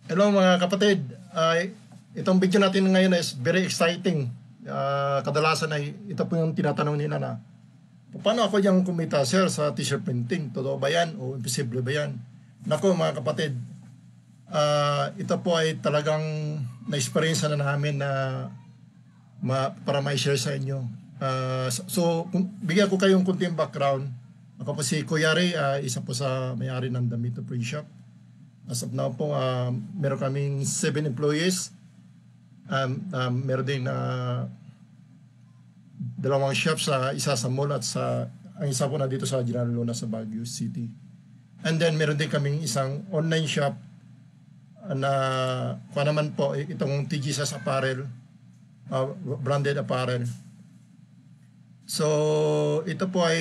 Hello mga kapatid. Itong video natin ngayon is very exciting. Kadalasan ay ito po yung tinatanong nila na paano ako yung kumita sir sa t-shirt printing? Totoo ba yan o imposible ba yan? Nako mga kapatid, ito po ay talagang na-experience na namin na para ma-share sa inyo. Bigyan ko kayong kunting background. Ako po si Kuya Ray, isa po sa may-ari ng Damito Print Shop. As of now po, meron kaming 7 employees. Meron din dalawang shops, isa sa mall at ang isa po na dito sa General Luna sa Baguio City. And then meron din kaming isang online shop na kung naman po itong TGSS Apparel, branded apparel. So ito po ay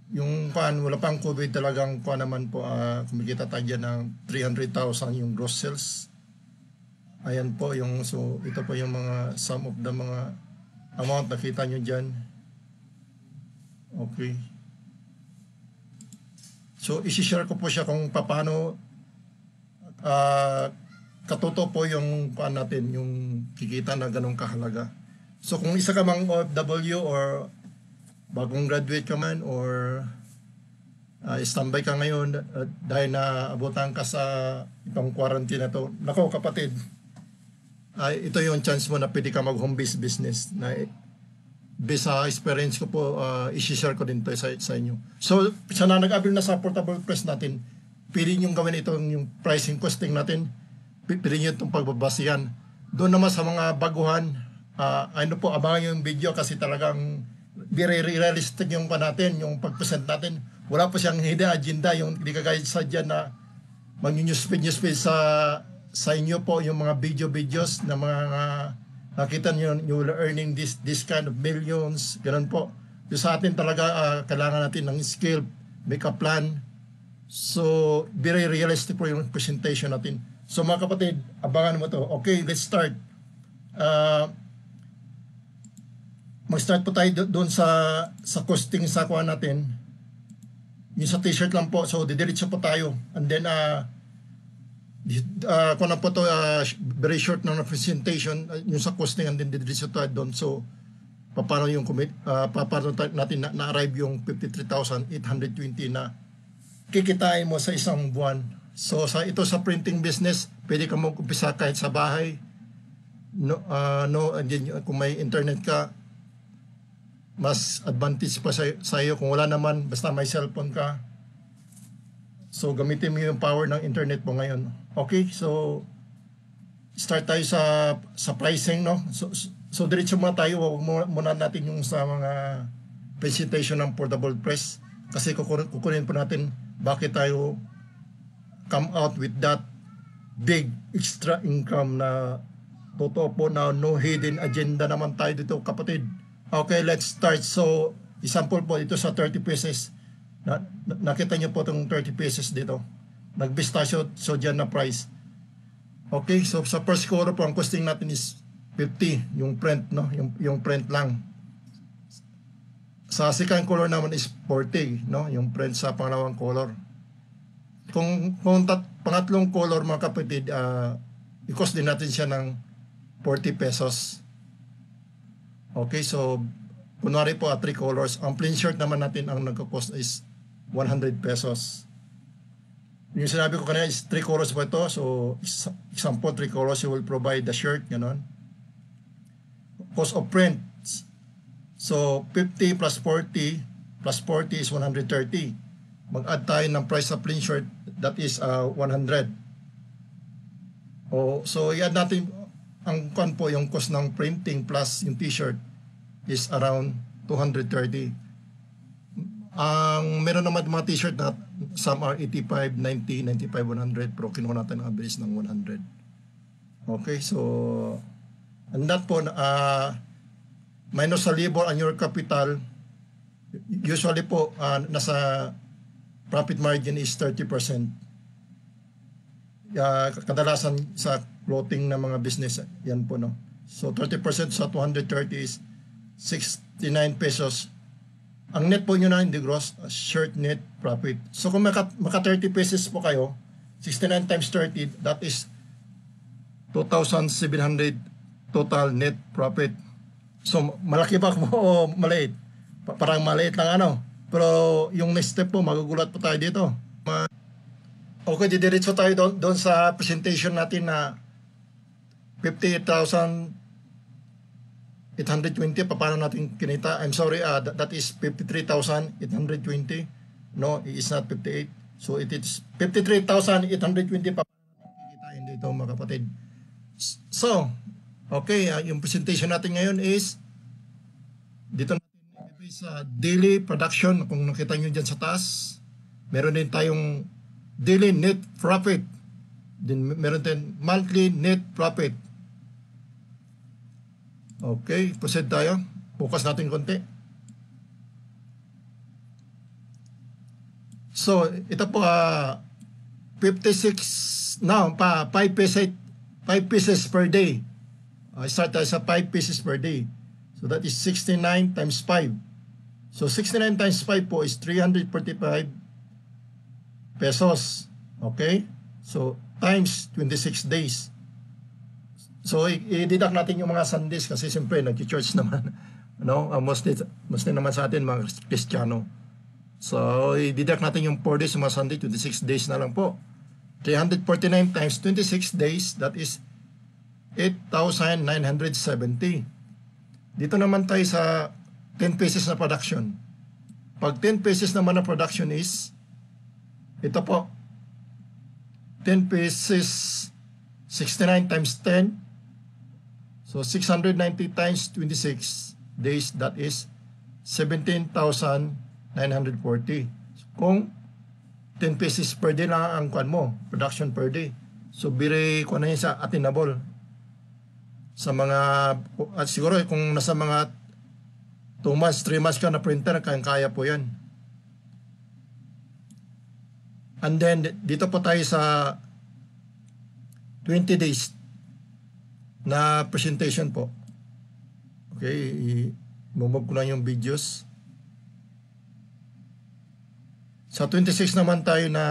yung wala pang COVID talagang naman po, kumikita tayo dyan ng 300,000 yung gross sales. Ayan po so ito po yung mga some of the mga amount nakita nyo dyan. Okay. So isi-share ko po siya kung paano katuto po yung natin, yung kikita na ganong kahalaga. So kung isa ka mang OFW or bagong graduate ka man or standby ka ngayon dahil na abutan ka sa itong quarantine na to, nako kapatid, ito yung chance mo na pwede ka mag home based business na based sa experience ko po, i-share ko din to sa inyo. So sana nag-avail na sa portable press natin, pwede nyo gawin itong yung pricing costing natin, pwede nyo itong pagbabasihan. Doon naman sa mga baguhan, abangan yung video kasi talagang very realistic yung natin, yung pag-present natin. Wala pa siyang hidden agenda, yung hindi kagaya sa dyan na mag-newsfeed sa inyo po yung mga videos na mga nakita nyo, you will earning this kind of millions, ganun po. Yung sa atin talaga, kailangan natin ng skill, make a plan. So, very realistic po yung presentation natin. So mga kapatid, abangan mo to. Okay, let's start. Mag-start po tayo doon sa costing sa kuha natin. Yung sa t-shirt lang po. So, didiretso po tayo. And then, kung na po to, very short na presentation, yung sa costing, and then didiretso tayo doon. So, paano natin na-arrive yung 53,820 na kikitain mo sa isang buwan. So, ito sa printing business, pwede ka mag-umpisa kahit sa bahay. And then, kung may internet ka, mas advantage pa sa iyo. Kung wala naman, basta may cellphone ka, so gamitin mo yung power ng internet mo ngayon. Okay, so start tayo sa pricing, no? So diretso muna tayo. Huwag muna natin yung sa mga presentation ng portable press kasi kukunin po natin bakit tayo come out with that big extra income na totoo po na no hidden agenda naman tayo dito kapatid. Okay, let's start. So, example po ito sa 30 pieces. Nakita niyo po itong 30 pieces dito. Nag-base tayo so dyan na price. Okay, so sa first color po, ang costing natin is 50, yung print, no? Yung print lang. Sa second color naman is 40, no? Yung print sa pangalawang color. Kung pangatlong color mga kapatid, i-cost din natin siya ng 40 pesos. Okay, so kunwari po 3 colors. Ang plain shirt naman natin ang nagko-cost is 100 pesos. Yung sinabi ko kanina is 3 colors po ito. So example, 3 colors you will provide the shirt, ganon. Cost of print. So 50 plus 40 plus 40 is 130. Mag-add tayo ng price sa plain shirt, that is 100. So i-add natin ang po yung cost ng printing plus yung t-shirt is around 230. Ang meron naman mga t-shirt na some are 85, 90, 95, 100 pero kinuha natin ang average ng 100. Okay, so and that po minus sa labor and your capital, usually po nasa profit margin is 30%. Kadalasan sa clothing na mga business, yan po, no? So 30% sa 230 is 69 pesos. Ang net po nyo na, hindi gross, shirt net profit. So kung maka 30 pesos po kayo, 69 times 30, that is 2,700 total net profit. So, malaki ba o maliit? Parang maliit lang ano. Pero yung next step po, magugulat po tayo dito. Okay, didiretso tayo doon sa presentation natin na 58,820. Paano natin kinita? I'm sorry, that is 53,820. No, it's not 58. So, it is 53,820 pa. Kikitain dito mga kapatid. So, okay, yung presentation natin ngayon is dito natin sa daily production. Kung nakita nyo dyan sa taas, meron din tayong daily net profit. Then meron din monthly net profit. Okay, proceed tayo. Focus natin konti. So, ito po 56 now pa 5 pieces per day. Start tayo sa 5 pieces per day. So that is 69 times 5. So 69 times 5 po is 345 pesos. Okay? So times 26 days. So i-deduct natin yung mga Sundays kasi siyempre nag-church naman. No? Mostly naman sa atin mga Kristiyano. So i-deduct natin yung 4 days, mga Sunday, 26 days na lang po. 349 times 26 days, that is 8,970. Dito naman tayo sa 10 pieces na production. Pag 10 pieces naman na production is, ito po, 10 pieces, 69 times 10. So 690 times 26 days, that is 17,940. Kung 10 pieces per day lang ang kuan mo, production per day. So biri ko na yun sa attainable. Sa mga, at siguro kung nasa mga 2 months, 3 months ka na printer, kaya po yan. And then, dito po tayo sa 20 days na presentation po. Okay, mumove ko lang yung videos. Sa 26 naman tayo na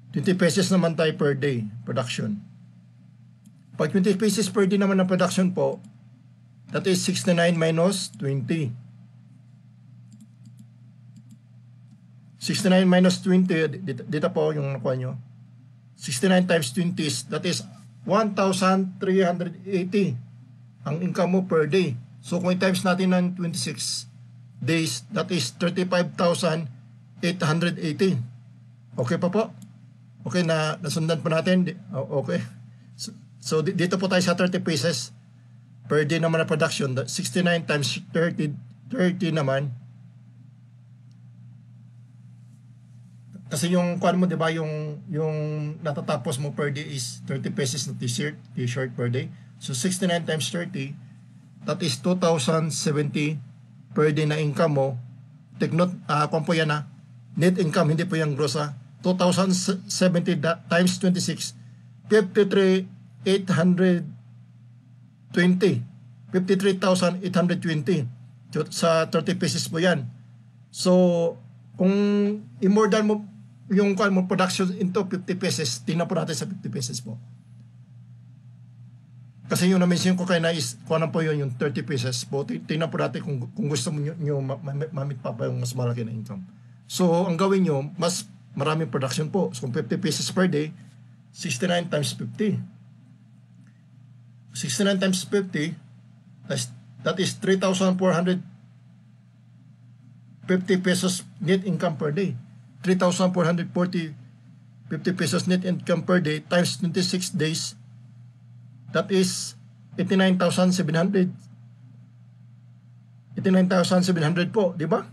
20 pesos naman tayo per day production. Pag 20 pesos per day naman ng production po, that is 69 minus 20. 69 minus 20, dito po yung nakuha nyo. 69 times 20 is, that is 1,380 ang income mo per day. So kung i-times natin ng 26 days, that is 35,880. Okay pa po? Okay, nasundan po natin. Okay. So dito po tayo sa 30 pieces per day naman na production. 69 times 30 naman. Kasi yung kuan mo, 'di ba, yung natatapos mo per day is 30 pieces na t-shirt per day. So 69 times 30, that is 2,070 per day na income mo. Take note, kung po yan net income, hindi po yung gross 2,070 times 26, 53,820. 53,820 sa 30 pieces po yan. So, kung i-more than mo yung production into 50 pieces, tingnan po natin sa 50 pieces po. Kasi yung na-mention ko kayo na is, kung ano po yung 30 pieces po, tingnan po natin kung gusto mo nyo mamit pa yung mas malaki na income. So, ang gawin nyo, mas maraming production po. So, kung 50 pieces per day, 69 times 50. 69 times 50, that is 3,450 pesos net income per day. 3,440 50 pesos net income per day times 26 days, that is 89,700. 89,700 po, di ba?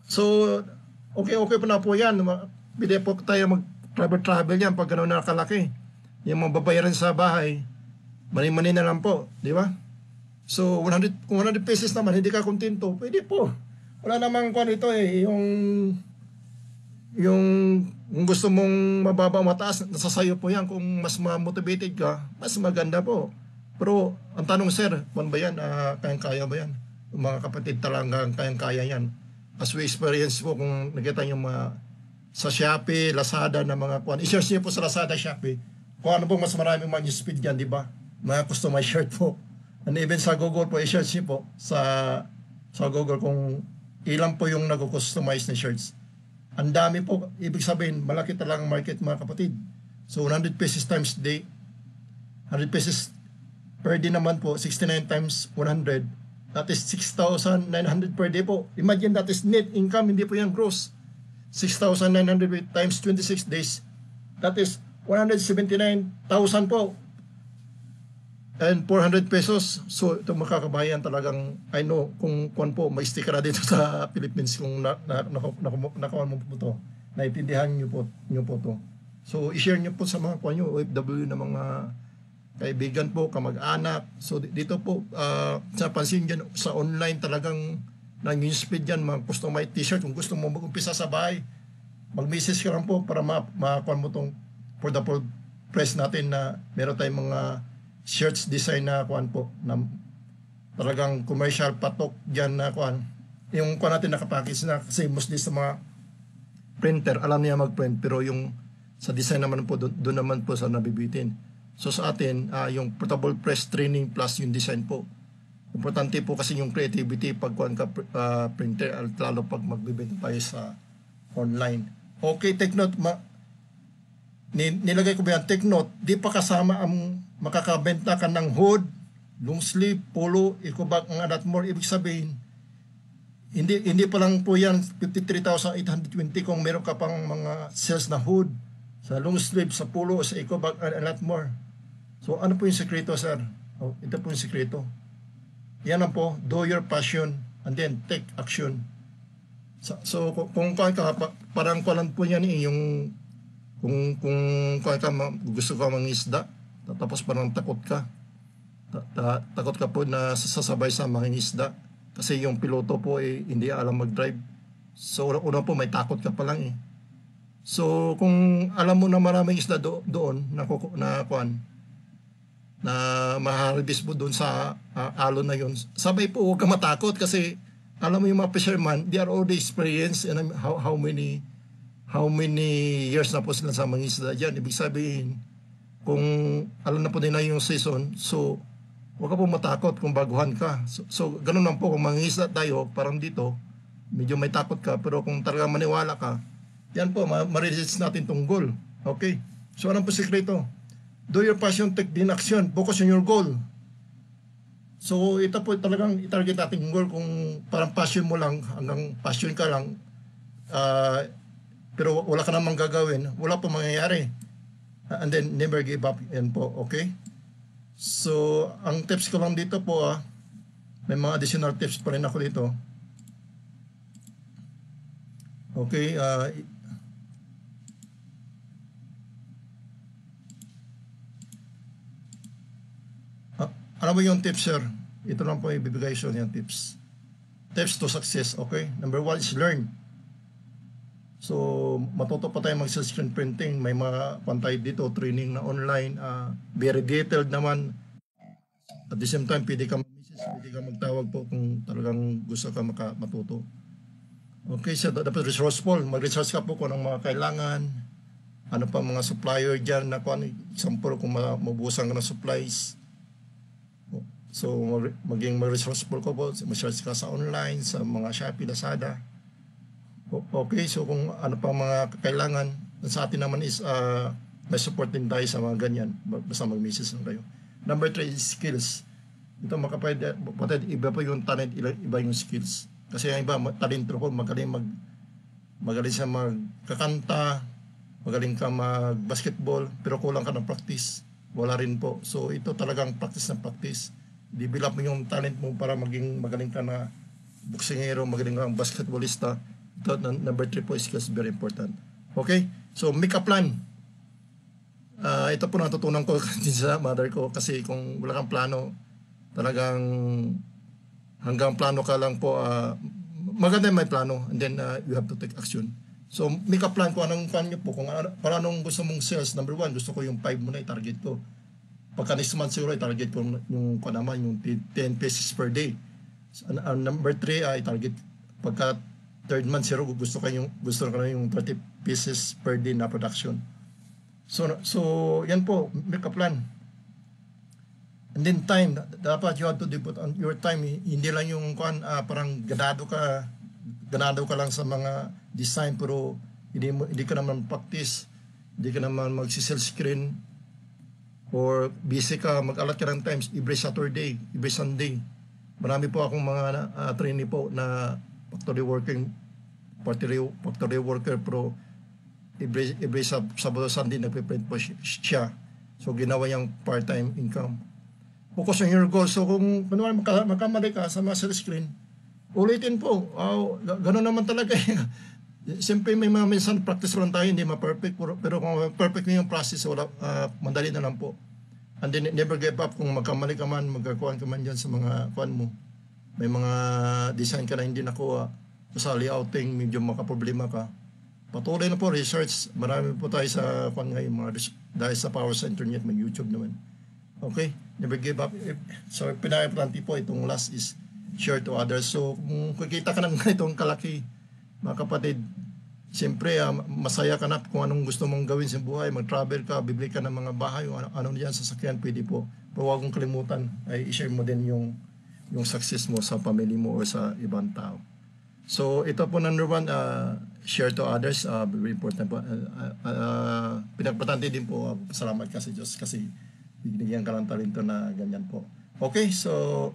So, okay po na po yan. Bili po tayo mag-travel yan pag gano'n na kalaki. Yung mga babayaran sa bahay, mani-mani na lang po, di ba? So, kung 100 pesos naman, hindi ka kontento, pwede po. Wala namang kung ito yung gusto mong mababa mataas, nasa sayo po yan. Kung mas motivated ka, mas maganda po. Pero, ang tanong, sir, kung ba yan, kayang-kaya ba yan? Yung mga kapatid talagang kayang-kaya yan. as we experience po, kung nakita nyo mga sa Shopee, Lazada na mga kuan, i-search niyo po sa Lazada, Shopee, kung ano po mas maraming mga newsfeed dyan, di ba? Mga customized shirt po. And even sa Google po, i-search niyo po sa Google kung ilan po yung nag-customize na shirts. Ang dami po, ibig sabihin, malaki talagang market mga kapatid. So 100 pesos times day, 100 pesos per day naman po, 69 times 100, that is 6,900 per day po. Imagine, that is net income, hindi po yan gross. 6,900 times 26 days, that is 179,000 po. And 400 pesos. So ito makakabayan talagang, I know, kung kuan po, may sticker na dito sa Philippines kung nakuha mo po ito. Naintindihan nyo po to. So i-share nyo po sa mga kuan nyo, OFW na mga kaibigan po, kamag-anak. So dito po, sa pansin dyan, sa online talagang nang-newsfeed dyan, mga customized t-shirt. Kung gusto mo mag-umpisa sa bahay, mag-message ka lang po para makakuha mo itong for the press natin na meron tayong mga shirts design na kuan po, na talagang commercial patok dyan na kuan. Yung kuan natin nakapackage na, kasi mostly sa mga printer, alam niya mag-print, pero yung sa design naman po, doon naman po sa nabibitin. So sa atin, yung portable press training plus yung design po. Importante po kasi yung creativity pag kuan ka printer, lalo pag magbibenta tayo sa online. Okay, take note, nilagay ko ba yan, take note, di pa kasama ang makakabenta ka ng hood, long sleeve, polo, eco bag, ang adat more. Ibig sabihin, hindi pa lang po yan 53,820 kung meron ka pang mga sales na hood, sa long sleeve, sa polo, sa eco bag, and a lot more. So ano po yung sekreto, sir? Ito po yung sekreto. Yan lang po, do your passion and then take action. So kung parang kualan po yan yung kung gusto ka mangisda, tapos parang takot ka. Takot ka po na sasabay sa mangingisda kasi yung piloto po hindi alam mag-drive. So una po may takot ka pa lang eh. So kung alam mo na maraming isda doon na maharvest mo doon sa alon na yun, sabay po huwag ka matakot kasi alam mo yung mga fisherman, they are already experienced and how many years na po sila sa mga isda dyan. Ibig sabihin, kung alam na po nila yung season, so huwag ka po matakot kung baguhan ka. So ganun lang po, kung mga isda tayo, parang dito, medyo may takot ka, pero kung talagang maniwala ka, yan po, ma-resist natin tong goal. Okay? So anong po sekreto? Do your passion, take din action, focus on your goal. So ito po talagang i-target natin yung goal. Kung parang passion mo lang, hanggang passion ka lang, pero wala ka namang gagawin, wala po mangyayari. And then never give up, yan po, okay? So ang tips ko lang dito po, may mga additional tips pa rin ako dito. Okay, ano ba yung tips, sir? Ito lang po ibibigay siya yung tips. Tips to success, okay? Number 1 is learn. So, matuto pa tayo mag-screen printing. May mga pantay dito, training na online. Very detailed naman. At the same time, pwede ka magtawag po kung talagang gusto ka matuto. Okay, so dapat resourceful. Mag-research ka po kung anong mga kailangan. Ano pa mga supplier dyan na kung example, kung mabuhusan ka ng supplies. So, maging resourceful ko po. Mag-search ka sa online, sa mga Shopee, Lazada. Okay, so kung ano pa mga kailangan, sa atin naman is may support din tayo sa mga ganyan. Basta mag-message lang kayo. Number 3 is skills. Ito makapwede, iba po yung talent, iba yung skills. Kasi yung iba, talento ko, magaling siya magkakanta, magaling ka mag-basketball, pero kulang ka ng practice. Wala rin po. So ito talagang practice na practice. Develop mo yung talent mo para maging magaling ka na boksingero, magaling kang basketballista. Ito, number 3 po, skills, very important. Okay? So, make a plan. Ito po natutunan ko din sa mother ko kasi kung wala kang plano, talagang hanggang plano ka lang po, maganda may plano and then you have to take action. So, make a plan kung anong plan nyo po. Kung para anong gusto mong sales, number 1, gusto ko yung 5 muna, i-target ko. Pagka next month siguro, i-target ko yung naman, yung 10 pesos per day. So, number 3, i-target pagka third month zero, gusto ko yung 30 pieces per day na production. So yan po, make a plan. And then time, dapat you have to devote on your time. Hindi lang yung parang ganado ka lang sa mga design, pero hindi ka naman practice, hindi ka naman magsi-sell screen, or busy ka, mag-alat ka ng times every Saturday, every Sunday. Marami po akong mga trainee po na factory worker, pero every Sabado, Sunday nagpe-print po siya. So ginawa yung part-time income. Focus on your goals. So kung makamali ka sa mga sell screen, ulitin po. Gano'n naman talaga. Siyempre may mga minsan practice lang tayo, hindi ma-perfect. Pero kung perfect yung process, madali na lang po. And then never give up. Kung magkamali ka man, magkakuhan ka man dyan sa mga kuhan mo. May mga design ka na hindi nakuha. Sa layouting, medyo makaproblema ka. Patuloy na po, research. Marami po tayo sa kuhan ngayon. Dahil sa power sa internet, may YouTube naman. Okay? Never give up. So, pinaka-importante po itong last is share to others. So, kung kikita ka ng ganitong kalaki, mga kapatid, siyempre, masaya ka na kung anong gusto mong gawin sa buhay. Mag-travel ka, bibili ka ng mga bahay, o ano diyan sasakyan, pwede po. Pero huwag mong kalimutan, ay i-share mo din yung success mo sa family mo o sa ibang tao. So, ito po number one, share to others. Very important po. Pinagpatante din po, salamat ka sa Diyos kasi binigyan ka ng talento na ganyan po. Okay, so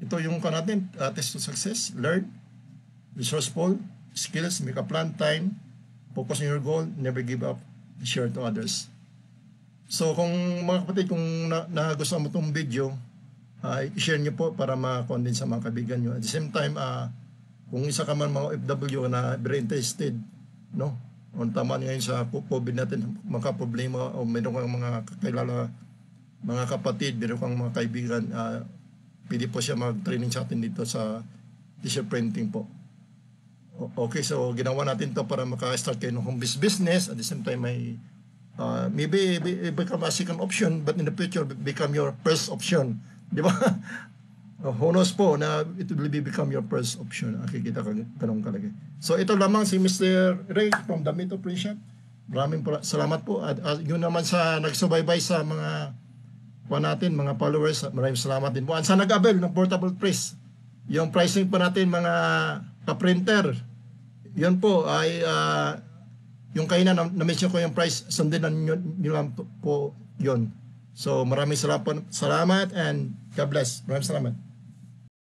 ito yung natin, test to success, learn, resourceful, skills, make a plan, time, focus on your goal, never give up, share to others. So kung mga kapatid, kung nagustuhan mo itong video, i-share nyo po para ma-convince sa mga kaibigan nyo. At the same time, kung isa ka man mga OFW na very interested, no? On tama ngayon sa COVID natin, mga problema o meron kang mga kakilala, mga kapatid, meron kang mga kaibigan, pwede po siya mag-training sa atin dito sa t-shirt printing po. Okay, so ginawa natin to para maka-start kayo ng home business. At the same time, may maybe become a second option, but in the future, become your first option. Di ba? Who knows po na it will become your first option. Nakikita ka ganun kalagay. So ito lamang si Mr. Ray from the Mito Print Shop. Maraming salamat po. At yun naman sa nagsubaybay sa mga natin, mga followers, maraming salamat din po. At sa nag-abel ng portable press, yung pricing po natin mga ka-printer, yun po ay yung kaina na-mention ko yung price, sundin na nyo lang po yun. So maraming salamat and God bless. Maraming salamat.